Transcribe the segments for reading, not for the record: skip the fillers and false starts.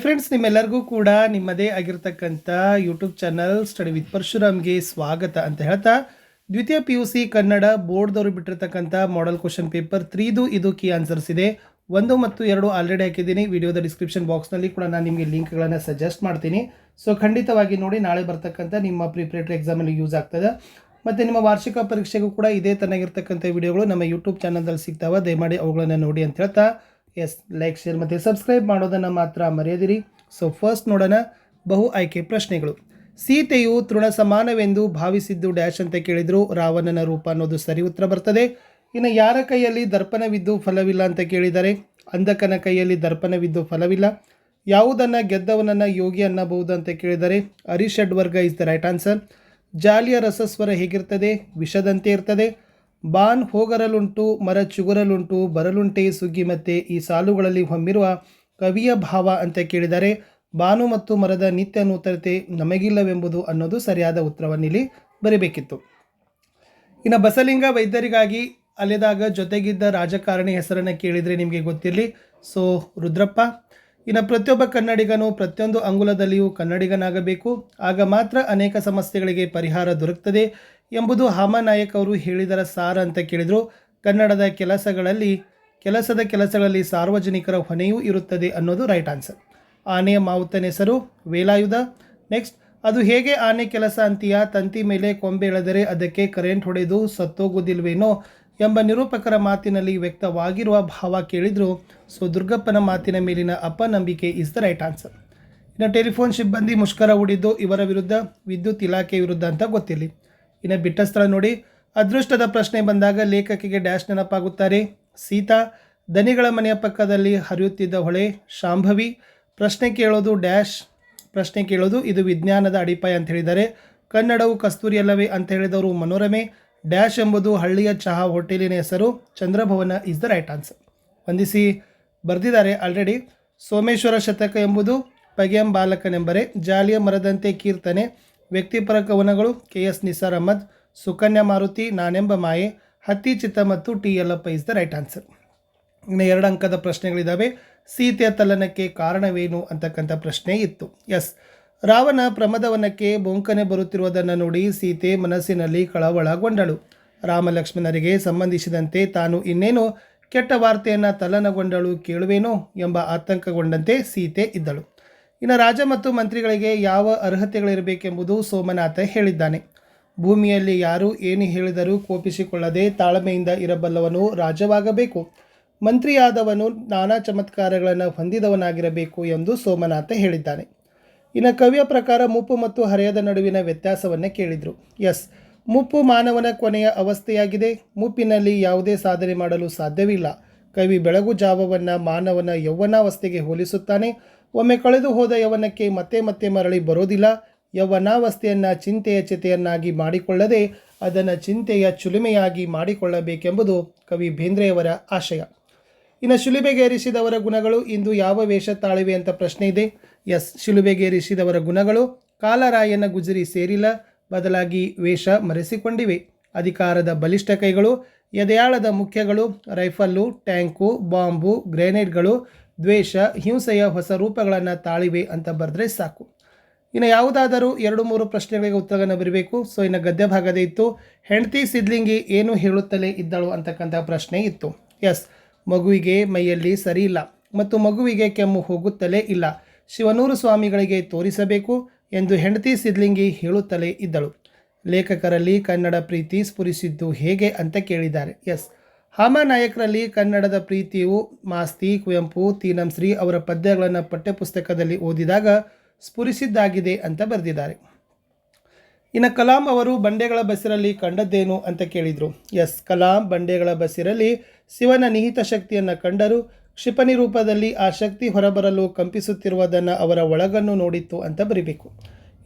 Friends, ನಿಮ್ಮೆಲ್ಲರಿಗೂ ಕೂಡ ನಿಮ್ಮದೇ ಆಗಿರ್ತಕ್ಕಂಥ ಯೂಟ್ಯೂಬ್ ಚಾನಲ್ ಸ್ಟಡಿ ವಿತ್ ಪರಶುರಾಮ್ಗೆ ಸ್ವಾಗತ ಅಂತ ಹೇಳ್ತಾ, ದ್ವಿತೀಯ PUC ಕನ್ನಡ ಬೋರ್ಡ್ದವರು ಬಿಟ್ಟಿರ್ತಕ್ಕಂಥ ಮಾಡೆಲ್ ಕ್ವಶನ್ ಪೇಪರ್ 3ದು ಇದು ಕೀ ಆನ್ಸರ್ಸ್ ಇದೆ. 1 ಮತ್ತು 2 ಆಲ್ರೆಡಿ ಹಾಕಿದ್ದೀನಿ. ವಿಡಿಯೋದ ಡಿಸ್ಕ್ರಿಪ್ಷನ್ ಬಾಕ್ಸ್ನಲ್ಲಿ ಕೂಡ ನಾನು ನಿಮಗೆ ಲಿಂಕ್ಗಳನ್ನು ಸಜೆಸ್ಟ್ ಮಾಡ್ತೀನಿ. ಸೊ ಖಂಡಿತವಾಗಿ ನೋಡಿ, ನಾಳೆ ಬರ್ತಕ್ಕಂಥ ನಿಮ್ಮ ಪ್ರಿಪ್ರೇಟರಿ ಎಕ್ಸಾಮಲ್ಲಿ ಯೂಸ್ ಆಗ್ತದೆ. ಮತ್ತು ನಿಮ್ಮ ವಾರ್ಷಿಕ ಪರೀಕ್ಷೆಗೂ ಕೂಡ ಇದೇ ತನ್ನಾಗಿರ್ತಕ್ಕಂಥ ವಿಡಿಯೋಗಳು ನಮ್ಮ ಯೂಟ್ಯೂಬ್ ಚಾನಲ್ದಲ್ಲಿ ಸಿಗ್ತಾವೆ. ದಯಮಾಡಿ ಅವುಗಳನ್ನು ನೋಡಿ ಅಂತ ಹೇಳ್ತಾ, ಲೈಕ್, ಶೇರ್ ಮತ್ತು ಸಬ್ಸ್ಕ್ರೈಬ್ ಮಾಡೋದನ್ನು ಮಾತ್ರ ಮರೆಯದಿರಿ. ಸೊ ಫಸ್ಟ್ ನೋಡೋಣ, ಬಹು ಆಯ್ಕೆ ಪ್ರಶ್ನೆಗಳು. ಸೀತೆಯು ತೃಣ ಸಮಾನವೆಂದು ಭಾವಿಸಿದ್ದು ಡ್ಯಾಶ್ ಅಂತ ಕೇಳಿದ್ರು. ರಾವಣನ ರೂಪ ಅನ್ನೋದು ಸರಿ ಉತ್ತರ ಬರ್ತದೆ. ಇನ್ನು ಯಾರ ಕೈಯಲ್ಲಿ ದರ್ಪಣವಿದ್ದು ಫಲವಿಲ್ಲ ಅಂತ ಕೇಳಿದ್ದಾರೆ. ಅಂಧಕನ ಕೈಯಲ್ಲಿ ದರ್ಪಣವಿದ್ದು ಫಲವಿಲ್ಲ. ಯಾವುದನ್ನು ಗೆದ್ದವನನ್ನು ಯೋಗಿ ಅನ್ನಬಹುದು ಅಂತ ಕೇಳಿದರೆ ಅರಿಷಡ್ವರ್ಗ ಇಸ್ ದ ರೈಟ್ ಆನ್ಸರ್. ಜಾಲಿಯ ರಸಸ್ವರ ಹೇಗಿರ್ತದೆ? ವಿಷದಂತೆ ಇರ್ತದೆ. ಬಾನ್ ಹೋಗರಲುಂಟು, ಮರ ಚುಗುರಲುಂಟು, ಬರಲುಂಟೆ ಸುಗ್ಗಿ ಮತ್ತೆ ಈ ಸಾಲುಗಳಲ್ಲಿ ಹೊಮ್ಮಿರುವ ಕವಿಯ ಭಾವ ಅಂತ ಕೇಳಿದರೆ ಬಾನು ಮತ್ತು ಮರದ ನಿತ್ಯ ನೂತನತೆ ನಮಗಿಲ್ಲವೆಂಬುದು ಅನ್ನೋದು ಸರಿಯಾದ ಉತ್ತರವನ್ನಿಲ್ಲಿ ಬರೀಬೇಕಿತ್ತು. ಇನ್ನು ಬಸಲಿಂಗ ವೈದ್ಯರಿಗಾಗಿ ಅಲೆದಾಗ ಜೊತೆಗಿದ್ದ ರಾಜಕಾರಣಿ ಹೆಸರನ್ನು ಕೇಳಿದರೆ ನಿಮಗೆ ಗೊತ್ತಿರಲಿ. ಸೊ ರುದ್ರಪ್ಪ. ಇನ್ನು ಪ್ರತಿಯೊಬ್ಬ ಕನ್ನಡಿಗನು ಪ್ರತಿಯೊಂದು ಅಂಗುಲದಲ್ಲಿಯೂ ಕನ್ನಡಿಗನಾಗಬೇಕು, ಆಗ ಮಾತ್ರ ಅನೇಕ ಸಮಸ್ಯೆಗಳಿಗೆ ಪರಿಹಾರ ದೊರಕುತ್ತದೆ ಎಂಬುದು ಹಾಮನಾಯಕ್ ಅವರು ಹೇಳಿದರ ಸಾರ ಅಂತ ಕೇಳಿದರು. ಕನ್ನಡದ ಕೆಲಸಗಳಲ್ಲಿ ಸಾರ್ವಜನಿಕರ ಹೊಣೆಯೂ ಇರುತ್ತದೆ ಅನ್ನೋದು ರೈಟ್ ಆನ್ಸರ್. ಆನೆಯ ಮಾವುತನ ಹೆಸರು ವೇಲಾಯುಧ. ನೆಕ್ಸ್ಟ್, ಅದು ಹೇಗೆ ಆನೆ ಕೆಲಸ ಅಂತೀಯ? ತಂತಿ ಮೇಲೆ ಕೊಂಬೆ ಎಳೆದರೆ ಅದಕ್ಕೆ ಕರೆಂಟ್ ಹೊಡೆದು ಸತ್ತೋಗುವುದಿಲ್ವೇನೋ ಎಂಬ ನಿರೂಪಕರ ಮಾತಿನಲ್ಲಿ ವ್ಯಕ್ತವಾಗಿರುವ ಭಾವ ಕೇಳಿದರು. ಸೊ ದುರ್ಗಪ್ಪನ ಮಾತಿನ ಮೇಲಿನ ಅಪನಂಬಿಕೆ ಇಸ್ ದ ರೈಟ್ ಆನ್ಸರ್. ಇನ್ನು ಟೆಲಿಫೋನ್ ಸಿಬ್ಬಂದಿ ಮುಷ್ಕರ ಹೂಡಿದ್ದು ಇವರ ವಿರುದ್ಧ, ವಿದ್ಯುತ್ ಇಲಾಖೆ ವಿರುದ್ಧ ಅಂತ ಗೊತ್ತಿರಲಿ. ಇನ್ನು ಬಿಟ್ಟ ಸ್ಥಳ ನೋಡಿ. ಅದೃಷ್ಟದ ಪ್ರಶ್ನೆ ಬಂದಾಗ ಲೇಖಕಿಗೆ ಡ್ಯಾಶ್ ನೆನಪಾಗುತ್ತಾರೆ. ಸೀತಾ. ದನಿಗಳ ಮನೆಯ ಪಕ್ಕದಲ್ಲಿ ಹರಿಯುತ್ತಿದ್ದ ಹೊಳೆ ಶಾಂಭವಿ. ಪ್ರಶ್ನೆ ಕೇಳೋದು ಇದು ವಿಜ್ಞಾನದ ಅಡಿಪಾಯ ಅಂತ ಹೇಳಿದ್ದಾರೆ. ಕನ್ನಡವು ಕಸ್ತೂರಿ ಅಲ್ಲವೇ ಅಂತ ಹೇಳಿದವರು ಮನೋರಮೆ. ಡ್ಯಾಶ್ ಎಂಬುದು ಹಳ್ಳಿಯ ಚಹಾ ಹೋಟೆಲಿನ ಹೆಸರು. ಚಂದ್ರಭವನ ಇಸ್ ದ ರೈಟ್ ಆನ್ಸರ್. ವಂದಿಸಿ ಬರೆದಿದ್ದಾರೆ ಆಲ್ರೆಡಿ. ಸೋಮೇಶ್ವರ ಶತಕ ಎಂಬುದು ಪಗೆಯಂ ಬಾಲಕನೆಂಬರೆ. ಜಾಲಿಯ ಮರದಂತೆ ಕೀರ್ತನೆ. ವ್ಯಕ್ತಿಪರ ಕವನಗಳು KS ನಿಸಾರ್ ಅಹಮದ್. ಸುಕನ್ಯಾ ಮಾರುತಿ. ನಾನೆಂಬ ಮಾಯೆ. ಹತ್ತಿ ಚಿತ್ತ ಮತ್ತು T Yallappa is the right answer. ಇನ್ನು 2 ಅಂಕದ ಪ್ರಶ್ನೆಗಳಿದ್ದಾವೆ. ಸೀತೆಯ ತಲ್ಲಣಕ್ಕೆ ಕಾರಣವೇನು ಅಂತಕ್ಕಂಥ ಪ್ರಶ್ನೆ ಇತ್ತು. ರಾವಣ ಪ್ರಮದವನಕ್ಕೆ ಬೊಂಕನೆ ಬರುತ್ತಿರುವುದನ್ನು ನೋಡಿ ಸೀತೆ ಮನಸ್ಸಿನಲ್ಲಿ ಕಳವಳಗೊಂಡಳು. ರಾಮ ಲಕ್ಷ್ಮಣರಿಗೆ ಸಂಬಂಧಿಸಿದಂತೆ ತಾನು ಇನ್ನೇನು ಕೆಟ್ಟ ವಾರ್ತೆಯನ್ನು ತಲ್ಲಣಗೊಂಡಳು ಕೇಳುವೇನೋ ಎಂಬ ಆತಂಕಗೊಂಡಂತೆ ಸೀತೆ ಇದ್ದಳು. ಇನ್ನು ರಾಜ ಮತ್ತು ಮಂತ್ರಿಗಳಿಗೆ ಯಾವ ಅರ್ಹತೆಗಳಿರಬೇಕೆಂಬುದು ಸೋಮನಾಥ ಹೇಳಿದ್ದಾನೆ. ಭೂಮಿಯಲ್ಲಿ ಯಾರು ಏನು ಹೇಳಿದರೂ ಕೋಪಿಸಿಕೊಳ್ಳದೆ ತಾಳ್ಮೆಯಿಂದ ಇರಬಲ್ಲವನು ರಾಜವಾಗಬೇಕು. ಮಂತ್ರಿಯಾದವನು ನಾನಾ ಚಮತ್ಕಾರಗಳನ್ನು ಹೊಂದಿದವನಾಗಿರಬೇಕು ಎಂದು ಸೋಮನಾಥ ಹೇಳಿದ್ದಾನೆ. ಇನ್ನು ಕವಿಯ ಪ್ರಕಾರ ಮುಪ್ಪು ಮತ್ತು ಹರೆಯದ ನಡುವಿನ ವ್ಯತ್ಯಾಸವನ್ನು ಕೇಳಿದರು. ಮುಪ್ಪು ಮಾನವನ ಕೊನೆಯ ಅವಸ್ಥೆಯಾಗಿದೆ. ಮುಪ್ಪಿನಲ್ಲಿ ಯಾವುದೇ ಸಾಧನೆ ಮಾಡಲು ಸಾಧ್ಯವಿಲ್ಲ. ಕವಿ ಬೆಳಗು ಜಾವವನ್ನು ಮಾನವನ ಯೌವನಾವಸ್ಥೆಗೆ ಹೋಲಿಸುತ್ತಾನೆ. ಒಮ್ಮೆ ಕಳೆದು ಹೋದ ಯೌವನಕ್ಕೆ ಮತ್ತೆ ಮತ್ತೆ ಮರಳಿ ಬರೋದಿಲ್ಲ. ಯೌವನಾವಸ್ಥೆಯನ್ನು ಚಿಂತೆಯ ಚಿತೆಯನ್ನಾಗಿ ಮಾಡಿಕೊಳ್ಳದೆ ಅದನ್ನು ಚಿಂತೆಯ ಚುಲುಮೆಯಾಗಿ ಮಾಡಿಕೊಳ್ಳಬೇಕೆಂಬುದು ಕವಿ ಬೇಂದ್ರೆಯವರ ಆಶಯ. ಇನ್ನು ಶಿಲುಬೆಗೇರಿಸಿದವರ ಗುಣಗಳು ಇಂದು ಯಾವ ವೇಷ ತಾಳಿವೆ ಅಂತ ಪ್ರಶ್ನೆ ಇದೆ. ಶಿಲುಬೆಗೇರಿಸಿದವರ ಗುಣಗಳು ಕಾಲರಾಯನ ಗುಜರಿ ಸೇರಿಲ್ಲ, ಬದಲಾಗಿ ವೇಷ ಮರೆಸಿಕೊಂಡಿವೆ. ಅಧಿಕಾರದ ಬಲಿಷ್ಠ ಕೈಗಳು, ಎದೆಯಾಳದ ಮುಖ್ಯಗಳು, ರೈಫಲ್ಲು, ಟ್ಯಾಂಕು, ಬಾಂಬು, ಗ್ರೆನೇಡ್ಗಳು, ದ್ವೇಷ, ಹಿಂಸೆಯ ಹೊಸ ರೂಪಗಳನ್ನು ತಾಳಿವೆ ಅಂತ ಬರೆದ್ರೆ ಸಾಕು. ಇನ್ನು ಯಾವುದಾದರೂ 2-3 ಪ್ರಶ್ನೆಗಳಿಗೆ ಉತ್ತರವನ್ನು ಬರೀಬೇಕು. ಸೊ ಇನ್ನು ಗದ್ಯ ಭಾಗದೇ ಇತ್ತು. ಹೆಂಡತಿ ಸಿದ್ಲಿಂಗಿ ಏನು ಹೇಳುತ್ತಲೇ ಇದ್ದಳು ಅಂತಕ್ಕಂಥ ಪ್ರಶ್ನೆ ಇತ್ತು. ಮಗುವಿಗೆ ಮೈಯಲ್ಲಿ ಸರಿ ಇಲ್ಲ ಮತ್ತು ಮಗುವಿಗೆ ಕೆಮ್ಮು ಹೋಗುತ್ತಲೇ ಇಲ್ಲ. ಶಿವನೂರು ಸ್ವಾಮಿಗಳಿಗೆ ತೋರಿಸಬೇಕು ಎಂದು ಹೆಂಡತಿ ಸಿದ್ಲಿಂಗಿ ಹೇಳುತ್ತಲೇ ಇದ್ದಳು. ಲೇಖಕರಲ್ಲಿ ಕನ್ನಡ ಪ್ರೀತಿ ಸ್ಫುರಿಸಿದ್ದು ಹೇಗೆ ಅಂತ ಕೇಳಿದ್ದಾರೆ. ಹಾಮನಾಯಕರಲ್ಲಿ ಕನ್ನಡದ ಪ್ರೀತಿಯು ಮಾಸ್ತಿ, ಕುವೆಂಪು, ತೀನಂ ಶ್ರೀ ಅವರ ಪದ್ಯಗಳನ್ನು ಪಠ್ಯಪುಸ್ತಕದಲ್ಲಿ ಓದಿದಾಗ ಸ್ಫುರಿಸಿದ್ದಾಗಿದೆ ಅಂತ ಬರೆದಿದ್ದಾರೆ. ಇನ್ನು ಕಲಾಂ ಅವರು ಬಂಡೆಗಳ ಬಸಿರಲ್ಲಿ ಕಂಡದ್ದೇನು ಅಂತ ಕೇಳಿದರು. ಕಲಾಂ ಬಂಡೆಗಳ ಬಸಿರಲ್ಲಿ ಶಿವನ ನಿಹಿತ ಶಕ್ತಿಯನ್ನು ಕಂಡರು. ಕ್ಷಿಪಣಿ ರೂಪದಲ್ಲಿ ಆ ಶಕ್ತಿ ಹೊರಬರಲು ಕಂಪಿಸುತ್ತಿರುವುದನ್ನು ಅವರ ಒಳಗನ್ನು ನೋಡಿತ್ತು ಅಂತ ಬರೀಬೇಕು.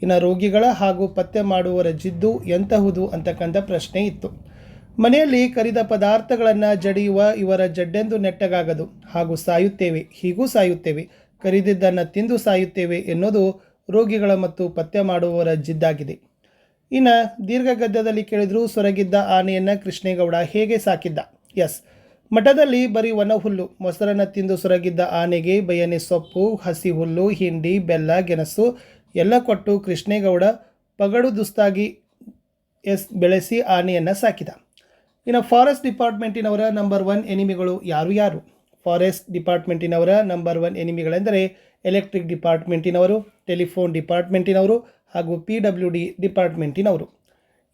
ಇನ್ನು ರೋಗಿಗಳ ಹಾಗೂ ಪತ್ತೆ ಮಾಡುವವರ ಜಿದ್ದು ಎಂತಹುದು ಅಂತಕ್ಕಂಥ ಪ್ರಶ್ನೆ ಇತ್ತು. ಮನೆಯಲ್ಲಿ ಕರಿದ ಪದಾರ್ಥಗಳನ್ನು ಜಡಿಯುವ ಇವರ ಜಡ್ಡೆಂದು ನೆಟ್ಟಗಾಗದು, ಹಾಗೂ ಹೀಗೂ ಸಾಯುತ್ತೇವೆ, ಕರಿದಿದ್ದನ್ನು ತಿಂದು ಸಾಯುತ್ತೇವೆ ಎನ್ನುವುದು ರೋಗಿಗಳ ಮತ್ತು ಪತ್ತೆ ಮಾಡುವವರ ಜಿದ್ದಾಗಿದೆ. ಇನ್ನು ದೀರ್ಘ ಗದ್ಯದಲ್ಲಿ ಕೇಳಿದ್ರು, ಸೊರಗಿದ್ದ ಆನೆಯನ್ನು ಕೃಷ್ಣೇಗೌಡ ಹೇಗೆ ಸಾಕಿದ್ದ. ಮಠದಲ್ಲಿ ಬರೀ ವನಹುಲ್ಲು, ಮೊಸರನ್ನು ತಿಂದು ಸೊರಗಿದ್ದ ಆನೆಗೆ ಬಯನೆ ಸೊಪ್ಪು, ಹಸಿ ಹುಲ್ಲು, ಹಿಂಡಿ, ಬೆಲ್ಲ, ಗೆಣಸು ಎಲ್ಲ ಕೊಟ್ಟು ಕೃಷ್ಣೇಗೌಡ ಪಗಡು ದುಸ್ತಾಗಿ ಬೆಳೆಸಿ ಆನೆಯನ್ನು ಸಾಕಿದ. ಇನ್ನು ಫಾರೆಸ್ಟ್ ಡಿಪಾರ್ಟ್ಮೆಂಟಿನವರ ನಂಬರ್ 1 ಎನಿಮಿಗಳು ಯಾರು? ಫಾರೆಸ್ಟ್ ಡಿಪಾರ್ಟ್ಮೆಂಟಿನವರ ನಂಬರ್ 1 ಎನಿಮಿಗಳೆಂದರೆ ಎಲೆಕ್ಟ್ರಿಕ್ ಡಿಪಾರ್ಟ್ಮೆಂಟಿನವರು, ಟೆಲಿಫೋನ್ ಡಿಪಾರ್ಟ್ಮೆಂಟಿನವರು ಹಾಗೂ PWD ಡಿಪಾರ್ಟ್ಮೆಂಟಿನವರು.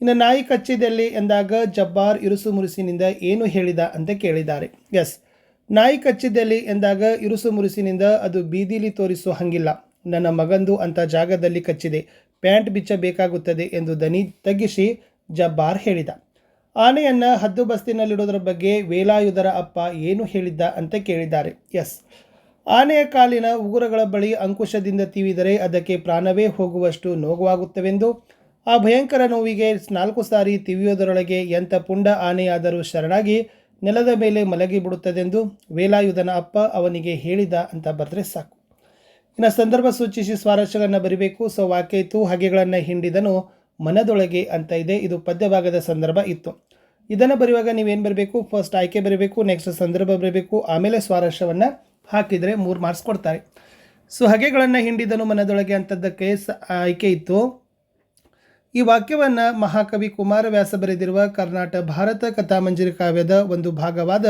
ಇನ್ನು ನಾಯಿ ಕಚ್ಚಿದಲ್ಲಿ ಎಂದಾಗ ಜಬ್ಬಾರ್ ಇರುಸು ಮುರುಸಿನಿಂದ ಏನು ಹೇಳಿದ ಅಂತ ಕೇಳಿದ್ದಾರೆ. ನಾಯಿ ಕಚ್ಚಿದಲ್ಲಿ ಎಂದಾಗ ಇರುಸು ಮುರುಸಿನಿಂದ ಅದು ಬೀದಿಲಿ ತೋರಿಸೋ ಹಂಗಿಲ್ಲ, ನನ್ನ ಮಗಂದು ಅಂತ ಜಾಗದಲ್ಲಿ ಕಚ್ಚಿದೆ, ಪ್ಯಾಂಟ್ ಬಿಚ್ಚಬೇಕಾಗುತ್ತದೆ ಎಂದು ದನಿ ತಗ್ಗಿಸಿ ಜಬ್ಬಾರ್ ಹೇಳಿದ. ಆನೆಯನ್ನು ಹದ್ದು ಬಸ್ತಿನಲ್ಲಿಡೋದ್ರ ಬಗ್ಗೆ ವೇಲಾಯುಧರ ಅಪ್ಪ ಏನು ಹೇಳಿದ್ದ ಅಂತ ಕೇಳಿದ್ದಾರೆ. ಆನೆಯ ಕಾಲಿನ ಉಗುರಗಳ ಬಳಿ ಅಂಕುಶದಿಂದ ತಿವಿದರೆ ಅದಕ್ಕೆ ಪ್ರಾಣವೇ ಹೋಗುವಷ್ಟು ನೋವಾಗುತ್ತವೆಂದು, ಆ ಭಯಂಕರ ನೋವಿಗೆ 4 ಸಾರಿ ತಿವಿಯೋದರೊಳಗೆ ಎಂಥ ಪುಂಡ ಆನೆಯಾದರೂ ಶರಣಾಗಿ ನೆಲದ ಮೇಲೆ ಮಲಗಿಬಿಡುತ್ತದೆಂದು ವೇಲಾಯುಧನ ಅಪ್ಪ ಅವನಿಗೆ ಹೇಳಿದ ಅಂತ ಬರೆದ್ರೆ ಸಾಕು. ಇನ್ನು ಸಂದರ್ಭ ಸೂಚಿಸಿ ಸ್ವಾರಸ್ಯಗಳನ್ನು ಬರಿಬೇಕು. ಸೊ ವಾಕ್ಯ ಇತ್ತು, ಹಗೆಗಳನ್ನು ಹಿಂಡಿದನು ಮನದೊಳಗೆ ಅಂತ ಇದೆ. ಇದು ಪದ್ಯಭಾಗದ ಸಂದರ್ಭ ಇತ್ತು. ಇದನ್ನು ಬರೆಯುವಾಗ ನೀವೇನು ಬರಬೇಕು? ಫಸ್ಟ್ ಆಯ್ಕೆ ಬರೀಬೇಕು, ನೆಕ್ಸ್ಟ್ ಸಂದರ್ಭ ಬರೀಬೇಕು, ಆಮೇಲೆ ಸ್ವಾರಸ್ಯವನ್ನು ಹಾಕಿದರೆ 3 ಮಾರ್ಕ್ಸ್ ಕೊಡ್ತಾರೆ. ಸೊ ಹಗೆಗಳನ್ನು ಹಿಂಡಿದನು ಮನದೊಳಗೆ ಅಂಥದ್ದಕ್ಕೆ ಆಯ್ಕೆ ಇತ್ತು. ಈ ವಾಕ್ಯವನ್ನು ಮಹಾಕವಿ ಕುಮಾರವ್ಯಾಸ ಬರೆದಿರುವ ಕರ್ನಾಟಕ ಭಾರತ ಕಥಾಮಂಜರಿ ಕಾವ್ಯದ ಒಂದು ಭಾಗವಾದ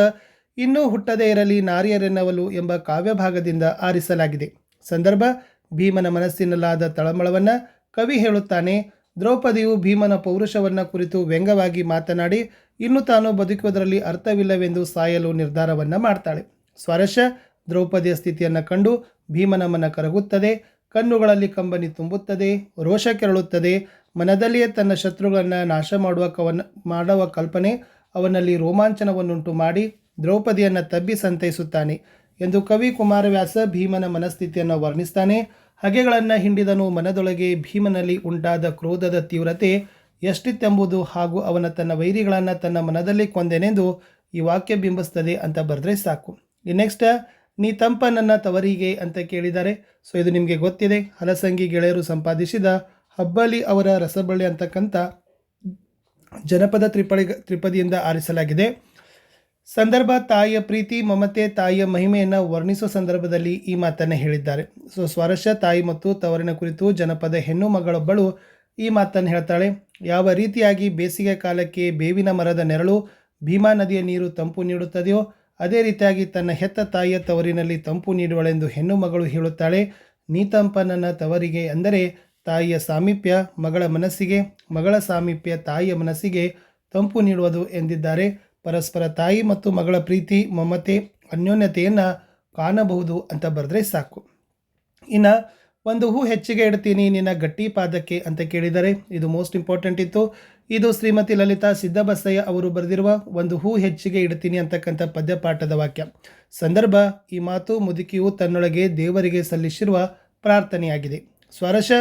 ಇನ್ನೂ ಹುಟ್ಟದೇ ಇರಲಿ ನಾರಿಯರೆನ್ನವಲು ಎಂಬ ಕಾವ್ಯಭಾಗದಿಂದ ಆರಿಸಲಾಗಿದೆ. ಸಂದರ್ಭ ಭೀಮನ ಮನಸ್ಸಿನಲ್ಲಾದ ತಳಮಳವನ್ನು ಕವಿ ಹೇಳುತ್ತಾನೆ. ದ್ರೌಪದಿಯು ಭೀಮನ ಪೌರುಷವನ್ನು ಕುರಿತು ವ್ಯಂಗ್ಯವಾಗಿ ಮಾತನಾಡಿ ಇನ್ನು ತಾನು ಬದುಕುವುದರಲ್ಲಿ ಅರ್ಥವಿಲ್ಲವೆಂದು ಸಾಯಲು ನಿರ್ಧಾರವನ್ನು ಮಾಡ್ತಾಳೆ. ಸ್ವಾರಸ್ಯ, ದ್ರೌಪದಿಯ ಸ್ಥಿತಿಯನ್ನು ಕಂಡು ಭೀಮನ ಮನ ಕರಗುತ್ತದೆ, ಕಣ್ಣುಗಳಲ್ಲಿ ಕಂಬನಿ ತುಂಬುತ್ತದೆ, ರೋಷ ಕೆರಳುತ್ತದೆ. ಮನದಲ್ಲಿಯೇ ತನ್ನ ಶತ್ರುಗಳನ್ನು ನಾಶ ಮಾಡುವ ಕಲ್ಪನೆ ಅವನಲ್ಲಿ ರೋಮಾಂಚನವನ್ನುಂಟು ಮಾಡಿ ದ್ರೌಪದಿಯನ್ನು ತಬ್ಬಿ ಸಂತೈಸುತ್ತಾನೆ ಎಂದು ಕವಿ ಕುಮಾರವ್ಯಾಸ ಭೀಮನ ಮನಸ್ಥಿತಿಯನ್ನು ವರ್ಣಿಸ್ತಾನೆ. ಹಗೆಗಳನ್ನು ಹಿಂಡಿದನು ಮನದೊಳಗೆ ಭೀಮನಲ್ಲಿ ಉಂಟಾದ ಕ್ರೋಧದ ತೀವ್ರತೆ ಎಷ್ಟಿತ್ತೆಂಬುದು ಹಾಗೂ ಅವನ ತನ್ನ ವೈರಿಗಳನ್ನು ತನ್ನ ಮನದಲ್ಲಿ ಕೊಂದೆನೆಂದು ಈ ವಾಕ್ಯ ಬಿಂಬಿಸ್ತದೆ ಅಂತ ಬರೆದ್ರೆ ಸಾಕು. ನೆಕ್ಸ್ಟ್, ನೀ ತಂಪ ನನ್ನ ತವರಿಗೆ ಅಂತ ಕೇಳಿದ್ದಾರೆ. ಸೊ ಇದು ನಿಮಗೆ ಗೊತ್ತಿದೆ, ಹಲಸಂಗಿ ಗೆಳೆಯರು ಸಂಪಾದಿಸಿದ ಹಬ್ಬಲಿ ಅವರ ರಸಬಳ್ಳಿ ಅಂತಕ್ಕಂಥ ಜನಪದ ತ್ರಿಪದಿಯಿಂದ ಆರಿಸಲಾಗಿದೆ. ಸಂದರ್ಭ ತಾಯಿಯ ಪ್ರೀತಿ ಮಮತೆ, ತಾಯಿಯ ಮಹಿಮೆಯನ್ನು ವರ್ಣಿಸುವ ಸಂದರ್ಭದಲ್ಲಿ ಈ ಮಾತನ್ನು ಹೇಳಿದ್ದಾರೆ. ಸೊ ಸ್ವಾರಸ್ಯ, ತಾಯಿ ಮತ್ತು ತವರಿನ ಕುರಿತು ಜನಪದ ಹೆಣ್ಣು ಮಗಳೊಬ್ಬಳು ಈ ಮಾತನ್ನು ಹೇಳ್ತಾಳೆ. ಯಾವ ರೀತಿಯಾಗಿ ಬೇಸಿಗೆ ಕಾಲಕ್ಕೆ ಬೇವಿನ ಮರದ ನೆರಳು ಭೀಮಾ ನದಿಯ ನೀರು ತಂಪು ನೀಡುತ್ತದೆಯೋ ಅದೇ ರೀತಿಯಾಗಿ ತನ್ನ ಹೆತ್ತ ತಾಯಿಯ ತವರಿನಲ್ಲಿ ತಂಪು ನೀಡುವಳೆಂದು ಹೆಣ್ಣು ಮಗಳು ಹೇಳುತ್ತಾಳೆ. ನೀ ತಂಪ ನನ್ನ ತವರಿಗೆ ಅಂದರೆ ತಾಯಿಯ ಸಾಮೀಪ್ಯ ಮಗಳ ಮನಸ್ಸಿಗೆ, ಮಗಳ ಸಾಮೀಪ್ಯ ತಾಯಿಯ ಮನಸ್ಸಿಗೆ ತಂಪು ನೀಡುವುದು ಎಂದಿದ್ದಾರೆ. ಪರಸ್ಪರ ತಾಯಿ ಮತ್ತು ಮಗಳ ಪ್ರೀತಿ ಮಮತೆ ಅನ್ಯೋನ್ಯತೆಯನ್ನು ಕಾಣಬಹುದು ಅಂತ ಬರೆದ್ರೆ ಸಾಕು. ಇನ್ನು ಒಂದು ಹೂ ಹೆಚ್ಚಿಗೆ ಇಡ್ತೀನಿ ನಿನ್ನ ಗಟ್ಟಿ ಪಾದಕ್ಕೆ ಅಂತ ಕೇಳಿದರೆ ಇದು ಮೋಸ್ಟ್ ಇಂಪಾರ್ಟೆಂಟ್ ಇತ್ತು. ಇದು ಶ್ರೀಮತಿ ಲಲಿತಾ ಸಿದ್ದಬಸಯ್ಯ ಅವರು ಬರೆದಿರುವ ಒಂದು ಹೂ ಹೆಚ್ಚಿಗೆ ಇಡ್ತೀನಿ ಅಂತಕ್ಕಂಥ ಪದ್ಯಪಾಠದ ವಾಕ್ಯ. ಸಂದರ್ಭ ಈ ಮಾತು ಮುದುಕಿಯು ತನ್ನೊಳಗೆ ದೇವರಿಗೆ ಸಲ್ಲಿಸಿರುವ ಪ್ರಾರ್ಥನೆಯಾಗಿದೆ. ಸ್ವಾರಸ್ಯ,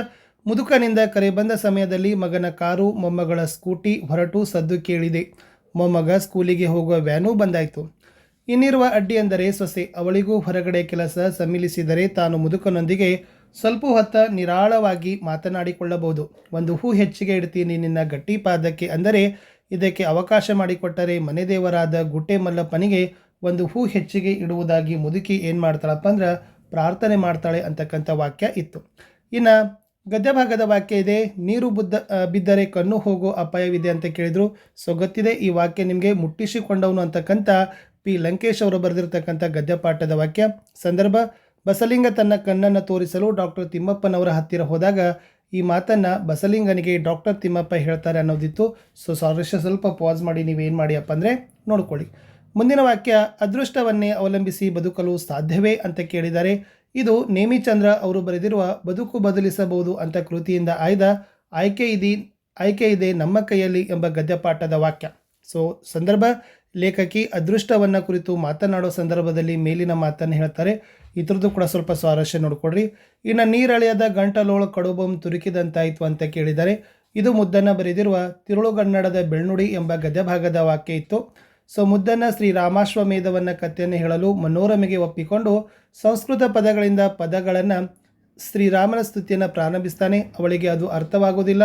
ಮುದುಕನಿಂದ ಕರೆ ಬಂದ ಸಮಯದಲ್ಲಿ ಮಗನ ಕಾರು ಮೊಮ್ಮಗಳ ಸ್ಕೂಟಿ ಹೊರಟು ಸದ್ದು ಕೇಳಿದೆ. ಮೊಮ್ಮಗ ಸ್ಕೂಲಿಗೆ ಹೋಗುವ ವ್ಯಾನೂ ಬಂದಾಯಿತು. ಇನ್ನಿರುವ ಅಡ್ಡಿ ಎಂದರೆ ಸೊಸೆ. ಅವಳಿಗೂ ಹೊರಗಡೆ ಕೆಲಸ ಸಮ್ಮಿಲಿಸಿದರೆ ತಾನು ಮುದುಕನೊಂದಿಗೆ ಸ್ವಲ್ಪ ಹೊತ್ತ ನಿರಾಳವಾಗಿ ಮಾತನಾಡಿಕೊಳ್ಳಬಹುದು. ಒಂದು ಹೂ ಹೆಚ್ಚಿಗೆ ಇಡ್ತೀನಿ ನಿನ್ನ ಗಟ್ಟಿ ಪಾದಕ್ಕೆ ಅಂದರೆ ಇದಕ್ಕೆ ಅವಕಾಶ ಮಾಡಿಕೊಟ್ಟರೆ ಮನೆದೇವರಾದ ಗುಟ್ಟೆ ಮಲ್ಲಪ್ಪನಿಗೆ ಒಂದು ಹೂ ಹೆಚ್ಚಿಗೆ ಇಡುವುದಾಗಿ ಮುದುಕಿ ಏನು ಮಾಡ್ತಾಳಪ್ಪ ಅಂದ್ರೆ ಪ್ರಾರ್ಥನೆ ಮಾಡ್ತಾಳೆ ಅಂತಕ್ಕಂಥ ವಾಕ್ಯ ಇತ್ತು. ಇನ್ನು ಗದ್ಯಭಾಗದ ವಾಕ್ಯ ಇದೆ. ನೀರು ಬಿದ್ದರೆ ಕಣ್ಣು ಹೋಗೋ ಅಪಾಯವಿದೆ ಅಂತ ಕೇಳಿದರು. ಸೊ ಗೊತ್ತಿದೆ ಈ ವಾಕ್ಯ ನಿಮಗೆ ಮುಟ್ಟಿಸಿಕೊಂಡವನು ಅಂತಕ್ಕಂಥ ಪಿ ಲಂಕೇಶ್ ಅವರು ಬರೆದಿರ್ತಕ್ಕಂಥ ಗದ್ಯಪಾಠದ ವಾಕ್ಯ. ಸಂದರ್ಭ ಬಸಲಿಂಗ ತನ್ನ ಕಣ್ಣನ್ನು ತೋರಿಸಲು ಡಾಕ್ಟರ್ ತಿಮ್ಮಪ್ಪನವರ ಹತ್ತಿರ ಹೋದಾಗ ಈ ಮಾತನ್ನು ಬಸಲಿಂಗನಿಗೆ ಡಾಕ್ಟರ್ ತಿಮ್ಮಪ್ಪ ಹೇಳ್ತಾರೆ ಅನ್ನೋದಿತ್ತು. ಸೊ ಸ್ವಾರಸ್ಯ ಸ್ವಲ್ಪ ಪಾಸ್ ಮಾಡಿ ನೀವೇನು ಮಾಡಿಯಪ್ಪ ಅಂದರೆ ನೋಡ್ಕೊಳ್ಳಿ. ಮುಂದಿನ ವಾಕ್ಯ, ಅದೃಷ್ಟವನ್ನೇ ಅವಲಂಬಿಸಿ ಬದುಕಲು ಸಾಧ್ಯವೇ ಅಂತ ಕೇಳಿದ್ದಾರೆ. ಇದು ನೇಮಿಚಂದ್ರ ಅವರು ಬರೆದಿರುವ ಬದುಕು ಬದಲಿಸಬಹುದು ಅಂತ ಕೃತಿಯಿಂದ ಆಯ್ದ ಆಯ್ಕೆ ಇದೆ ನಮ್ಮ ಕೈಯಲ್ಲಿ ಎಂಬ ಗದ್ಯಪಾಠದ ವಾಕ್ಯ. ಸೊ ಸಂದರ್ಭ, ಲೇಖಕಿ ಅದೃಷ್ಟವನ್ನು ಕುರಿತು ಮಾತನಾಡೋ ಸಂದರ್ಭದಲ್ಲಿ ಮೇಲಿನ ಮಾತನ್ನು ಹೇಳ್ತಾರೆ. ಇದ್ರದ್ದು ಕೂಡ ಸ್ವಲ್ಪ ಸ್ವಾರಸ್ಯ ನೋಡ್ಕೊಡ್ರಿ. ಇನ್ನು ನೀರಳೆಯದ ಗಂಟಲೋಳು ಕಡುಬಂ ತುರುಕಿದಂತಾಯಿತು ಅಂತ ಕೇಳಿದ್ದಾರೆ. ಇದು ಮುದ್ದನ್ನು ಬರೆದಿರುವ ತಿರುಳುಗನ್ನಡದ ಬೆಳ್ನುಡಿ ಎಂಬ ಗದ್ಯಭಾಗದ ವಾಕ್ಯ ಇತ್ತು. ಸೊ ಮುದ್ದನ್ನ ಶ್ರೀರಾಮಾಶ್ವಮೇಧವನ್ನು ಕಥೆಯನ್ನು ಹೇಳಲು ಮನೋರಮೆಗೆ ಒಪ್ಪಿಕೊಂಡು ಸಂಸ್ಕೃತ ಪದಗಳಿಂದ ಪದಗಳನ್ನು ಶ್ರೀರಾಮನ ಸ್ತುತಿಯನ್ನು ಪ್ರಾರಂಭಿಸ್ತಾನೆ. ಅವಳಿಗೆ ಅದು ಅರ್ಥವಾಗೋದಿಲ್ಲ.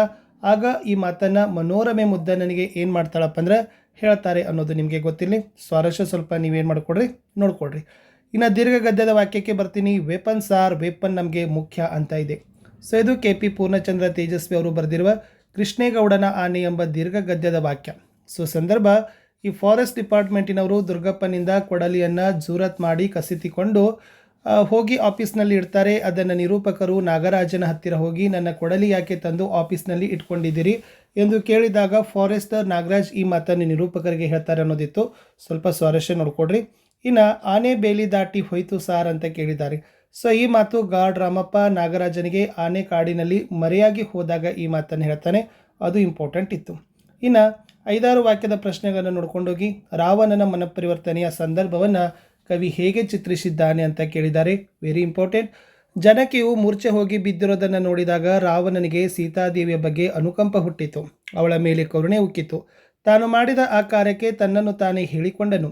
ಆಗ ಈ ಮಾತನ್ನು ಮನೋರಮೆ ಮುದ್ದನಿಗೆ ಏನು ಮಾಡ್ತಾಳಪ್ಪ ಅಂದ್ರೆ ಹೇಳ್ತಾರೆ ಅನ್ನೋದು ನಿಮಗೆ ಗೊತ್ತಿರಲಿ. ಸ್ವಾರಸ್ಯ ಸ್ವಲ್ಪ ನೀವೇನು ಮಾಡಿಕೊಡ್ರಿ, ನೋಡ್ಕೊಡ್ರಿ. ಇನ್ನು ದೀರ್ಘ ಗದ್ಯದ ವಾಕ್ಯಕ್ಕೆ ಬರ್ತೀನಿ. ವೆಪನ್ ಸಾರ್, ವೆಪನ್ ನಮಗೆ ಮುಖ್ಯ ಅಂತ ಇದೆ. ಸೊ ಇದು KP ಪೂರ್ಣಚಂದ್ರ ತೇಜಸ್ವಿ ಅವರು ಬರೆದಿರುವ ಕೃಷ್ಣೇಗೌಡನ ಆನೆ ಎಂಬ ದೀರ್ಘ ಗದ್ಯದ ವಾಕ್ಯ. ಸೊ ಸಂದರ್ಭ, ಈ ಫಾರೆಸ್ಟ್ ಡಿಪಾರ್ಟ್ಮೆಂಟಿನವರು ದುರ್ಗಪ್ಪನಿಂದ ಕೊಡಲಿಯನ್ನು ಜೂರತ್ ಮಾಡಿ ಕಸಿತಿಕೊಂಡು ಹೋಗಿ ಆಫೀಸ್ನಲ್ಲಿ ಇಡ್ತಾರೆ. ಅದನ್ನು ನಿರೂಪಕರು ನಾಗರಾಜನ ಹತ್ತಿರ ಹೋಗಿ ನನ್ನ ಕೊಡಲಿ ಯಾಕೆ ತಂದು ಆಫೀಸ್ನಲ್ಲಿ ಇಟ್ಕೊಂಡಿದ್ದೀರಿ ಎಂದು ಕೇಳಿದಾಗ ಫಾರೆಸ್ಟರ್ ನಾಗರಾಜ್ ಈ ಮಾತನ್ನು ನಿರೂಪಕರಿಗೆ ಹೇಳ್ತಾರೆ ಅನ್ನೋದಿತ್ತು. ಸ್ವಲ್ಪ ಸ್ವಾರಸ್ಯ ನೋಡ್ಕೊಡ್ರಿ. ಇನ್ನು ಆನೆ ಬೇಲಿ ದಾಟಿ ಹೋಯ್ತು ಸಾರ್ ಅಂತ ಕೇಳಿದ್ದಾರೆ. ಸೊ ಈ ಮಾತು ಗಾರ್ಡ್ ರಾಮಪ್ಪ ನಾಗರಾಜನಿಗೆ ಆನೆ ಕಾಡಿನಲ್ಲಿ ಮರೆಯಾಗಿ ಹೋದಾಗ ಈ ಮಾತನ್ನು ಹೇಳ್ತಾನೆ. ಅದು ಇಂಪಾರ್ಟೆಂಟ್ ಇತ್ತು. ಇನ್ನು 5-6 ವಾಕ್ಯದ ಪ್ರಶ್ನೆಗಳನ್ನು ನೋಡ್ಕೊಂಡೋಗಿ ರಾವಣನ ಮನಪರಿವರ್ತನೆಯ ಸಂದರ್ಭವನ್ನು ಕವಿ ಹೇಗೆ ಚಿತ್ರಿಸಿದ್ದಾನೆ ಅಂತ ಕೇಳಿದ್ದಾರೆ. Very important. ಜನಕೆಯು ಮೂರ್ಛೆ ಹೋಗಿ ಬಿದ್ದಿರೋದನ್ನು ನೋಡಿದಾಗ ರಾವಣನಿಗೆ ಸೀತಾದೇವಿಯ ಬಗ್ಗೆ ಅನುಕಂಪ ಹುಟ್ಟಿತು. ಅವಳ ಮೇಲೆ ಕರುಣೆ ಉಕ್ಕಿತು. ತಾನು ಮಾಡಿದ ಆ ಕಾರ್ಯಕ್ಕೆ ತನ್ನನ್ನು ತಾನೇ ಹೇಳಿಕೊಂಡನು.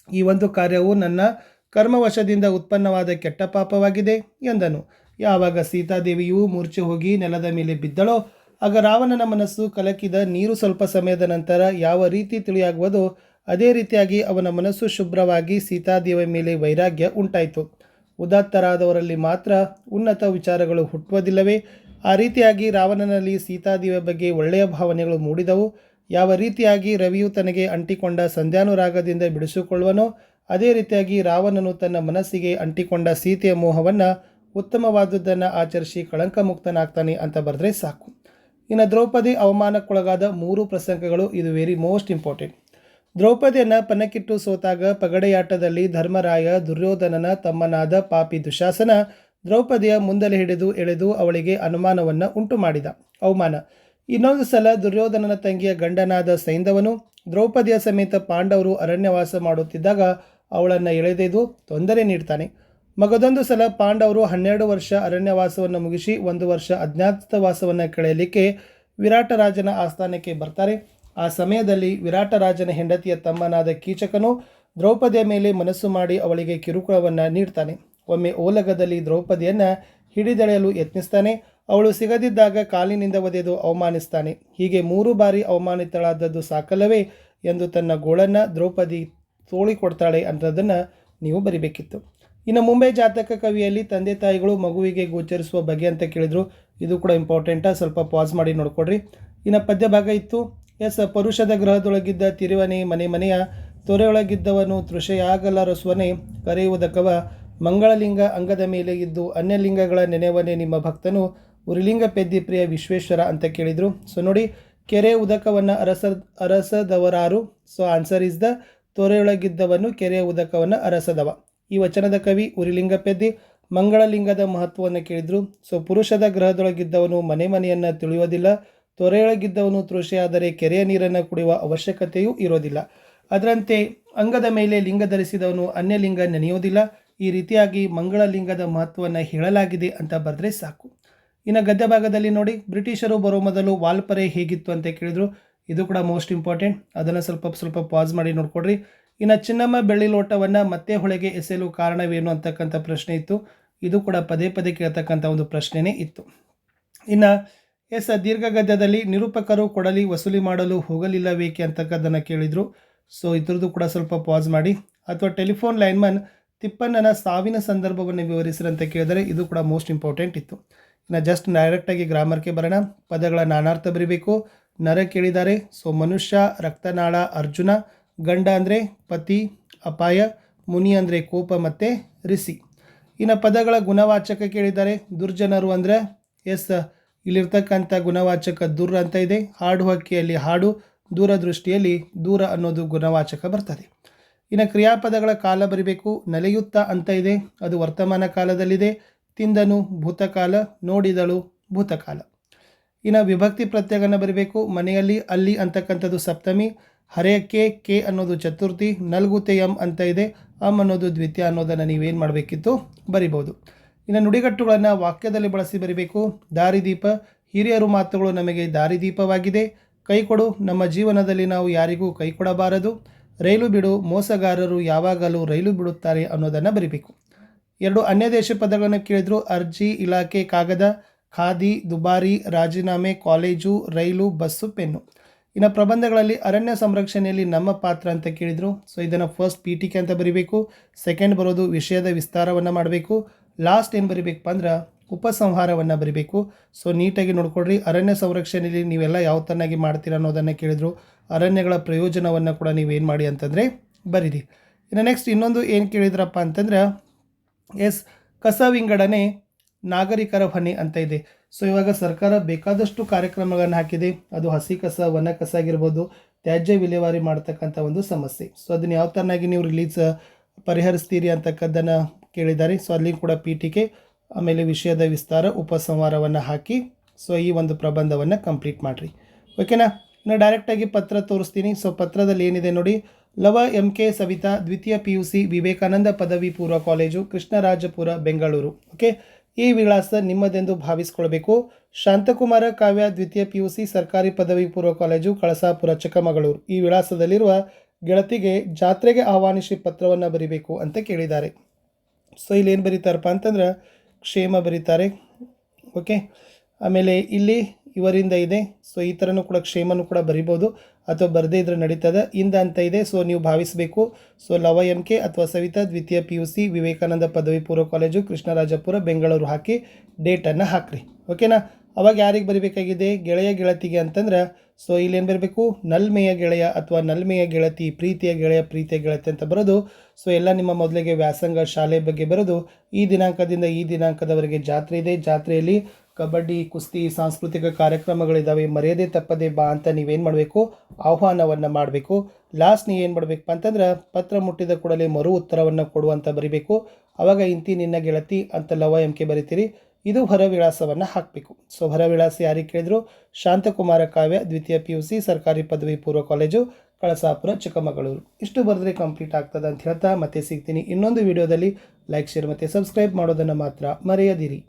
ಈ ಒಂದು ಕಾರ್ಯವು ನನ್ನ ಕರ್ಮವಶದಿಂದ ಉತ್ಪನ್ನವಾದ ಕೆಟ್ಟ ಪಾಪವಾಗಿದೆ ಎಂದನು. ಯಾವಾಗ ಸೀತಾದೇವಿಯು ಮೂರ್ಛೆ ಹೋಗಿ ನೆಲದ ಮೇಲೆ ಬಿದ್ದಳೋ ಆಗ ರಾವಣನ ಮನಸ್ಸು ಕಲಕಿದ. ನೀರು ಸ್ವಲ್ಪ ಸಮಯದ ನಂತರ ಯಾವ ರೀತಿ ತಿಳಿಯಾಗುವುದೋ ಅದೇ ರೀತಿಯಾಗಿ ಅವನ ಮನಸ್ಸು ಶುಭ್ರವಾಗಿ ಸೀತಾದೇವಿಯ ಮೇಲೆ ವೈರಾಗ್ಯ ಉಂಟಾಯಿತು. ಉದಾತ್ತರಾದವರಲ್ಲಿ ಮಾತ್ರ ಉನ್ನತ ವಿಚಾರಗಳು ಹುಟ್ಟುವುದಿಲ್ಲವೇ? ಆ ರೀತಿಯಾಗಿ ರಾವಣನಲ್ಲಿ ಸೀತಾದೇವಿಯ ಬಗ್ಗೆ ಒಳ್ಳೆಯ ಭಾವನೆಗಳು ಮೂಡಿದವು. ಯಾವ ರೀತಿಯಾಗಿ ರವಿಯು ತನಗೆ ಅಂಟಿಕೊಂಡ ಸಂಧ್ಯಾನುರಾಗದಿಂದ ಬಿಡಿಸಿಕೊಳ್ಳುವನೋ ಅದೇ ರೀತಿಯಾಗಿ ರಾವಣನು ತನ್ನ ಮನಸ್ಸಿಗೆ ಅಂಟಿಕೊಂಡ ಸೀತೆಯ ಮೋಹವನ್ನು ಉತ್ತಮವಾದದ್ದನ್ನು ಆಚರಿಸಿ ಕಳಂಕ ಮುಕ್ತನಾಗ್ತಾನೆ ಅಂತ ಬರೆದ್ರೆ ಸಾಕು. ಇನ್ನು ದ್ರೌಪದಿ ಅವಮಾನಕ್ಕೊಳಗಾದ 3 ಪ್ರಸಂಗಗಳು. ಇದು ವೆರಿ ಮೋಸ್ಟ್ ಇಂಪಾರ್ಟೆಂಟ್. ದ್ರೌಪದಿಯನ್ನು ಪನ್ನಕ್ಕಿಟ್ಟು ಸೋತಾಗ ಪಗಡೆಯಾಟದಲ್ಲಿ ಧರ್ಮರಾಯ ದುರ್ಯೋಧನನ ತಮ್ಮನಾದ ಪಾಪಿ ದುಶಾಸನ ದ್ರೌಪದಿಯ ಮುಂದಲೆ ಹಿಡಿದು ಎಳೆದು ಅವಳಿಗೆ ಅನುಮಾನವನ್ನು ಉಂಟು ಮಾಡಿದ. ಅವಮಾನ. ಇನ್ನೊಂದು ಸಲ ದುರ್ಯೋಧನನ ತಂಗಿಯ ಗಂಡನಾದ ಸೈಂಧವನು ದ್ರೌಪದಿಯ ಸಮೇತ ಪಾಂಡವರು ಅರಣ್ಯವಾಸ ಮಾಡುತ್ತಿದ್ದಾಗ ಅವಳನ್ನು ಎಳೆದೆದು ತೊಂದರೆ ನೀಡ್ತಾನೆ. ಮಗದೊಂದು ಸಲ ಪಾಂಡವರು 12 ವರ್ಷ ಅರಣ್ಯವಾಸವನ್ನು ಮುಗಿಸಿ 1 ವರ್ಷ ಅಜ್ಞಾತವಾಸವನ್ನು ಕಳೆಯಲಿಕ್ಕೆ ವಿರಾಟರಾಜನ ಆಸ್ಥಾನಕ್ಕೆ ಬರ್ತಾರೆ. ಆ ಸಮಯದಲ್ಲಿ ವಿರಾಟರಾಜನ ಹೆಂಡತಿಯ ತಮ್ಮನಾದ ಕೀಚಕನು ದ್ರೌಪದಿಯ ಮೇಲೆ ಮನಸ್ಸು ಮಾಡಿ ಅವಳಿಗೆ ಕಿರುಕುಳವನ್ನು ನೀಡ್ತಾನೆ. ಒಮ್ಮೆ ಓಲಗದಲ್ಲಿ ದ್ರೌಪದಿಯನ್ನು ಹಿಡಿದೆಳೆಯಲು ಯತ್ನಿಸ್ತಾನೆ. ಅವಳು ಸಿಗದಿದ್ದಾಗ ಕಾಲಿನಿಂದ ಒದೆದು ಅವಮಾನಿಸ್ತಾನೆ. ಹೀಗೆ 3 ಬಾರಿ ಅವಮಾನಿತಳಾದದ್ದು ಸಾಕಲ್ಲವೇ ಎಂದು ತನ್ನ ಗೋಳನ್ನು ದ್ರೌಪದಿ ತೋಳಿಕೊಡ್ತಾಳೆ ಅನ್ನೋದನ್ನು ನೀವು ಬರಿಬೇಕಿತ್ತು. ಇನ್ನು ಮುಂಬೈ ಜಾತಕ ಕವಿಯಲ್ಲಿ ತಂದೆ ತಾಯಿಗಳು ಮಗುವಿಗೆ ಗೋಚರಿಸುವ ಬಗೆ ಅಂತ ಕೇಳಿದರು. ಇದು ಕೂಡ ಇಂಪಾರ್ಟೆಂಟಾ, ಸ್ವಲ್ಪ ಪಾಸ್ ಮಾಡಿ ನೋಡ್ಕೊಡ್ರಿ. ಇನ್ನು ಪದ್ಯ ಭಾಗ ಇತ್ತು. ಪರುಷದ ಗ್ರಹದೊಳಗಿದ್ದ ತಿರುವನೆ ಮನೆ ಮನೆಯ ತೊರೆಯೊಳಗಿದ್ದವನು ತೃಷೆಯಾಗಲರಸ್ವನೆ ಕರೆಯುವುದಕ್ಕವ ಮಂಗಳಲಿಂಗ ಅಂಗದ ಮೇಲೆ ಇದ್ದು ಅನ್ಯಲಿಂಗಗಳ ನೆನೆವನೆ ನಿಮ್ಮ ಭಕ್ತನು ಉರಿಲಿಂಗ ಪೆದ್ದಿ ಪ್ರಿಯ ವಿಶ್ವೇಶ್ವರ ಅಂತ ಕೇಳಿದರು. ಸೊ ನೋಡಿ, ಕೆರೆ ಉದಕವನ್ನು ಅರಸದವರಾರು. ಸೊ ಆನ್ಸರ್ ಇಸ್ ದ ತೊರೆಯೊಳಗಿದ್ದವನು ಕೆರೆಯ ಉದಕವನ್ನು ಅರಸದವ. ಈ ವಚನದ ಕವಿ ಉರಿಲಿಂಗ ಪೆದ್ದಿ ಮಂಗಳಲಿಂಗದ ಮಹತ್ವವನ್ನು ಕೇಳಿದರು. ಸೊ ಪುರುಷದ ಗ್ರಹದೊಳಗಿದ್ದವನು ಮನೆ ಮನೆಯನ್ನು ತಿಳಿಯೋದಿಲ್ಲ. ತೊರೆಯೊಳಗಿದ್ದವನು ತೃಷೆಯಾದರೆ ಕೆರೆಯ ನೀರನ್ನು ಕುಡಿಯುವ ಅವಶ್ಯಕತೆಯೂ ಇರೋದಿಲ್ಲ. ಅದರಂತೆ ಅಂಗದ ಮೇಲೆ ಲಿಂಗ ಧರಿಸಿದವನು ಅನ್ಯಲಿಂಗ ನೆನೆಯೋದಿಲ್ಲ. ಈ ರೀತಿಯಾಗಿ ಮಂಗಳಲಿಂಗದ ಮಹತ್ವವನ್ನು ಹೇಳಲಾಗಿದೆ ಅಂತ ಬರೆದ್ರೆ ಸಾಕು. ಇನ್ನು ಗದ್ಯ ಭಾಗದಲ್ಲಿ ನೋಡಿ, ಬ್ರಿಟಿಷರು ಬರೋ ಮೊದಲು ವಾಲ್ಪರೆ ಹೇಗಿತ್ತು ಅಂತ ಕೇಳಿದರು. ಇದು ಕೂಡ ಮೋಸ್ಟ್ ಇಂಪಾರ್ಟೆಂಟ್. ಅದನ್ನು ಸ್ವಲ್ಪ ಪಾಸ್ ಮಾಡಿ ನೋಡ್ಕೊಡ್ರಿ. ಇನ್ನು ಚಿನ್ನಮ್ಮ ಬೆಳ್ಳಿ ಲೋಟವನ್ನು ಮತ್ತೆ ಹೊಳೆಗೆ ಎಸೆಯಲು ಕಾರಣವೇನು ಅಂತಕ್ಕಂಥ ಪ್ರಶ್ನೆ ಇತ್ತು. ಇದು ಕೂಡ ಪದೇ ಪದೇ ಕೇಳ್ತಕ್ಕಂಥ ಒಂದು ಪ್ರಶ್ನೆನೇ ಇತ್ತು. ಇನ್ನು ದೀರ್ಘ ಗದ್ಯದಲ್ಲಿ ನಿರೂಪಕರು ಕೊಡಲಿ ವಸೂಲಿ ಮಾಡಲು ಹೋಗಲಿಲ್ಲವೇಕೆ ಅಂತಕ್ಕದ್ದನ್ನು ಕೇಳಿದರು. ಸೊ ಇದ್ರದ್ದು ಕೂಡ ಸ್ವಲ್ಪ ಪಾಸ್ ಮಾಡಿ. ಅಥವಾ ಟೆಲಿಫೋನ್ ಲೈನ್ಮನ್ ತಿಪ್ಪಣ್ಣನ ಸಾವಿನ ಸಂದರ್ಭವನ್ನು ವಿವರಿಸಿರಂತ ಕೇಳಿದರೆ ಇದು ಕೂಡ ಮೋಸ್ಟ್ ಇಂಪಾರ್ಟೆಂಟ್ ಇತ್ತು. ಇನ್ನು ಜಸ್ಟ್ ಡೈರೆಕ್ಟಾಗಿ ಗ್ರಾಮರ್ಗೆ ಬರೋಣ. ಪದಗಳ ನಾನಾರ್ಥ ಬರೀಬೇಕು. ನರ ಕೇಳಿದ್ದಾರೆ. ಸೊ ಮನುಷ್ಯ, ರಕ್ತನಾಳ, ಅರ್ಜುನ, ಗಂಡ ಅಂದರೆ ಪತಿ, ಅಪಾಯ, ಮುನಿ ಅಂದರೆ ಕೋಪ ಮತ್ತು ಋಷಿ. ಇನ್ನು ಪದಗಳ ಗುಣವಾಚಕ ಕೇಳಿದ್ದಾರೆ. ದುರ್ಜನರು ಅಂದರೆ ಇಲ್ಲಿರ್ತಕ್ಕಂಥ ಗುಣವಾಚಕ ದುರ್ ಅಂತ ಇದೆ. ಹಾಡು ಹಕ್ಕಿಯಲ್ಲಿ ಹಾಡು, ದೂರದೃಷ್ಟಿಯಲ್ಲಿ ದೂರ ಅನ್ನೋದು ಗುಣವಾಚಕ ಬರ್ತದೆ. ಇನ್ನು ಕ್ರಿಯಾಪದಗಳ ಕಾಲ ಬರಿಬೇಕು. ನಲಿಯುತ್ತ ಅಂತ ಇದೆ, ಅದು ವರ್ತಮಾನ ಕಾಲದಲ್ಲಿದೆ. ತಿಂದನು ಭೂತಕಾಲ, ನೋಡಿದಳು ಭೂತಕಾಲ. ಇನ್ನು ವಿಭಕ್ತಿ ಪ್ರತ್ಯಯವನ್ನು ಬರಿಬೇಕು. ಮನೆಯಲ್ಲಿ ಅಲ್ಲಿ ಅಂತಕ್ಕಂಥದ್ದು ಸಪ್ತಮಿ, ಹರೆಯಕ್ಕೆ ಕೆ ಅನ್ನೋದು ಚತುರ್ಥಿ, ನಲ್ಗುತೆ ಎಂ ಅಂತ ಇದೆ, ಅಮ್ ಅನ್ನೋದು ದ್ವಿತೀಯ ಅನ್ನೋದನ್ನು ನೀವೇನು ಮಾಡಬೇಕಿತ್ತು ಬರಿಬೋದು. ಇನ್ನು ನುಡಿಗಟ್ಟುಗಳನ್ನು ವಾಕ್ಯದಲ್ಲಿ ಬಳಸಿ ಬರಿಬೇಕು. ದಾರಿದೀಪ, ಹಿರಿಯರು ಮಾತುಗಳು ನಮಗೆ ದಾರಿದೀಪವಾಗಿದೆ. ಕೈಕೊಡು, ನಮ್ಮ ಜೀವನದಲ್ಲಿ ನಾವು ಯಾರಿಗೂ ಕೈ ಕೊಡಬಾರದು. ರೈಲು ಬಿಡು, ಮೋಸಗಾರರು ಯಾವಾಗಲೂ ರೈಲು ಬಿಡುತ್ತಾರೆ ಅನ್ನೋದನ್ನು ಬರಿಬೇಕು. 2 ಅನ್ಯ ದೇಶ ಪದಗಳನ್ನು ಕೇಳಿದ್ರು. ಅರ್ಜಿ, ಇಲಾಖೆ, ಕಾಗದ, ಖಾದಿ, ದುಬಾರಿ, ರಾಜೀನಾಮೆ, ಕಾಲೇಜು, ರೈಲು, ಬಸ್ಸು, ಪೆನ್ನು. ಇನ್ನು ಪ್ರಬಂಧಗಳಲ್ಲಿ ಅರಣ್ಯ ಸಂರಕ್ಷಣೆಯಲ್ಲಿ ನಮ್ಮ ಪಾತ್ರ ಅಂತ ಕೇಳಿದರು. ಸೊ ಇದನ್ನು ಫಸ್ಟ್ ಪೀಠಿಕೆ ಅಂತ ಬರೀಬೇಕು. ಸೆಕೆಂಡ್ ಬರೋದು ವಿಷಯದ ವಿಸ್ತಾರವನ್ನು ಮಾಡಬೇಕು. ಲಾಸ್ಟ್ ಏನು ಬರೀಬೇಕಪ್ಪ ಅಂದ್ರೆ ಉಪಸಂಹಾರವನ್ನು ಬರೀಬೇಕು. ಸೊ ನೀಟಾಗಿ ನೋಡ್ಕೊಡ್ರಿ. ಅರಣ್ಯ ಸಂರಕ್ಷಣೆಯಲ್ಲಿ ನೀವೆಲ್ಲ ಯಾವ ತನ್ನಾಗಿ ಮಾಡ್ತೀರಾ ಅನ್ನೋದನ್ನು ಕೇಳಿದರು. ಅರಣ್ಯಗಳ ಪ್ರಯೋಜನವನ್ನು ಕೂಡ ನೀವೇನು ಮಾಡಿ ಅಂತಂದರೆ ಬರೀರಿ. ಇನ್ನು ನೆಕ್ಸ್ಟ್ ಇನ್ನೊಂದು ಏನು ಕೇಳಿದ್ರಪ್ಪ ಅಂತಂದ್ರೆ ಕಸ ವಿಂಗಡಣೆ ನಾಗರಿಕರ ಹೊಣೆ ಅಂತ ಇದೆ. ಸೊ ಇವಾಗ ಸರ್ಕಾರ ಬೇಕಾದಷ್ಟು ಕಾರ್ಯಕ್ರಮಗಳನ್ನು ಹಾಕಿದೆ. ಅದು ಹಸಿ ಕಸ, ವನ ಕಸ ಆಗಿರ್ಬೋದು, ತ್ಯಾಜ್ಯ ವಿಲೇವಾರಿ ಮಾಡ್ತಕ್ಕಂಥ ಒಂದು ಸಮಸ್ಯೆ. ಸೊ ಅದನ್ನು ಯಾವ ಥರನಾಗಿ ನೀವು ಪರಿಹರಿಸ್ತೀರಿ ಅಂತಕ್ಕದ್ದನ್ನು ಕೇಳಿದ್ದಾರೆ. ಸೊ ಅಲ್ಲಿ ಕೂಡ ಪೀಠಿಕೆ, ಆಮೇಲೆ ವಿಷಯದ ವಿಸ್ತಾರ, ಉಪಸಂಹಾರವನ್ನು ಹಾಕಿ ಸೊ ಈ ಒಂದು ಪ್ರಬಂಧವನ್ನು ಕಂಪ್ಲೀಟ್ ಮಾಡಿರಿ. ಓಕೆನಾ. ಇನ್ನು ಡೈರೆಕ್ಟಾಗಿ ಪತ್ರ ತೋರಿಸ್ತೀನಿ. ಸೊ ಪತ್ರದಲ್ಲಿ ಏನಿದೆ ನೋಡಿ. ಲವ MK ಸವಿತಾ, ದ್ವಿತೀಯ PUC, ವಿವೇಕಾನಂದ ಪದವಿ ಪೂರ್ವ ಕಾಲೇಜು, ಕೃಷ್ಣರಾಜಪುರ, ಬೆಂಗಳೂರು. ಓಕೆ, ಈ ವಿಳಾಸ ನಿಮ್ಮದೆಂದು ಭಾವಿಸ್ಕೊಳ್ಬೇಕು. ಶಾಂತಕುಮಾರ ಕಾವ್ಯ, ದ್ವಿತೀಯ PUC, ಸರ್ಕಾರಿ ಪದವಿ ಪೂರ್ವ ಕಾಲೇಜು, ಕಳಸಾಪುರ, ಚಿಕ್ಕಮಗಳೂರು. ಈ ವಿಳಾಸದಲ್ಲಿರುವ ಗೆಳತಿಗೆ ಜಾತ್ರೆಗೆ ಆಹ್ವಾನಿಸಿ ಪತ್ರವನ್ನು ಬರೀಬೇಕು ಅಂತ ಕೇಳಿದ್ದಾರೆ. ಸೊ ಇಲ್ಲಿ ಏನು ಬರೀತಾರಪ್ಪ ಅಂತಂದ್ರೆ ಕ್ಷೇಮ ಬರೀತಾರೆ. ಓಕೆ, ಆಮೇಲೆ ಇಲ್ಲಿ ಇವರಿಂದ ಇದೆ. ಸೊ ಈ ಥರನೂ ಕೂಡ ಕ್ಷೇಮನೂ ಕೂಡ ಬರಿಬೋದು, ಅಥವಾ ಬರದೇ ಇದ್ರೆ ನಡೀತದೆ. ಇಂದ ಅಂತ ಇದೆ. ಸೊ ನೀವು ಭಾವಿಸಬೇಕು. ಸೊ ಲವ MK ಅಥವಾ ಸವಿತಾ, ದ್ವಿತೀಯ PUC, ವಿವೇಕಾನಂದ ಪದವಿ ಪೂರ್ವ ಕಾಲೇಜು, ಕೃಷ್ಣರಾಜಪುರ, ಬೆಂಗಳೂರು ಹಾಕಿ ಡೇಟನ್ನು ಹಾಕ್ರಿ. ಓಕೆನಾ. ಅವಾಗ ಯಾರಿಗೆ ಬರೀಬೇಕಾಗಿದೆ? ಗೆಳೆಯ ಗೆಳತಿಗೆ ಅಂತಂದ್ರೆ ಸೊ ಇಲ್ಲೇನು ಬರಬೇಕು? ನಲ್ಮೆಯ ಗೆಳೆಯ ಅಥವಾ ನಲ್ಮೆಯ ಗೆಳತಿ, ಪ್ರೀತಿಯ ಗೆಳೆಯ, ಪ್ರೀತಿಯ ಗೆಳತಿ ಅಂತ ಬರೋದು. ಸೊ ಎಲ್ಲ ನಿಮ್ಮ ಮೊದಲಿಗೆ ವ್ಯಾಸಂಗ ಶಾಲೆ ಬಗ್ಗೆ ಬರೋದು. ಈ ದಿನಾಂಕದಿಂದ ಈ ದಿನಾಂಕದವರೆಗೆ ಜಾತ್ರೆ ಇದೆ. ಜಾತ್ರೆಯಲ್ಲಿ ಕಬಡ್ಡಿ, ಕುಸ್ತಿ, ಸಾಂಸ್ಕೃತಿಕ ಕಾರ್ಯಕ್ರಮಗಳಿದ್ದಾವೆ, ಮರ್ಯಾದೆ ತಪ್ಪದೆ ಬಾ ಅಂತ ನೀವೇನು ಮಾಡಬೇಕು? ಆಹ್ವಾನವನ್ನು ಮಾಡಬೇಕು. ಲಾಸ್ಟ್ ನೀವು ಏನು ಮಾಡಬೇಕಪ್ಪ ಅಂತಂದ್ರೆ ಪತ್ರ ಮುಟ್ಟಿದ ಕೂಡಲೇ ಮರು ಉತ್ತರವನ್ನು ಕೊಡುವಂತ ಬರಿಬೇಕು. ಆವಾಗ ಇಂತಿ ನಿನ್ನ ಗೆಳತಿ ಅಂತ ಲವ MK ಬರಿತೀರಿ. ಇದು ಹೊರ ವಿಳಾಸವನ್ನು ಹಾಕಬೇಕು. ಸೊ ಹೊರ ವಿಳಾಸ ಯಾರಿಗೆ ಕೇಳಿದ್ರು? ಶಾಂತಕುಮಾರ ಕಾವ್ಯ, ದ್ವಿತೀಯ PUC, ಸರ್ಕಾರಿ ಪದವಿ ಪೂರ್ವ ಕಾಲೇಜು, ಕಳಸಾಪುರ, ಚಿಕ್ಕಮಗಳೂರು. ಇಷ್ಟು ಬರೆದ್ರೆ ಕಂಪ್ಲೀಟ್ ಆಗ್ತದೆ ಅಂತ ಹೇಳ್ತಾ ಮತ್ತೆ ಸಿಗ್ತೀನಿ ಇನ್ನೊಂದು ವಿಡಿಯೋದಲ್ಲಿ. ಲೈಕ್, ಶೇರ್ ಮತ್ತು ಸಬ್ಸ್ಕ್ರೈಬ್ ಮಾಡೋದನ್ನು ಮಾತ್ರ ಮರೆಯದಿರಿ.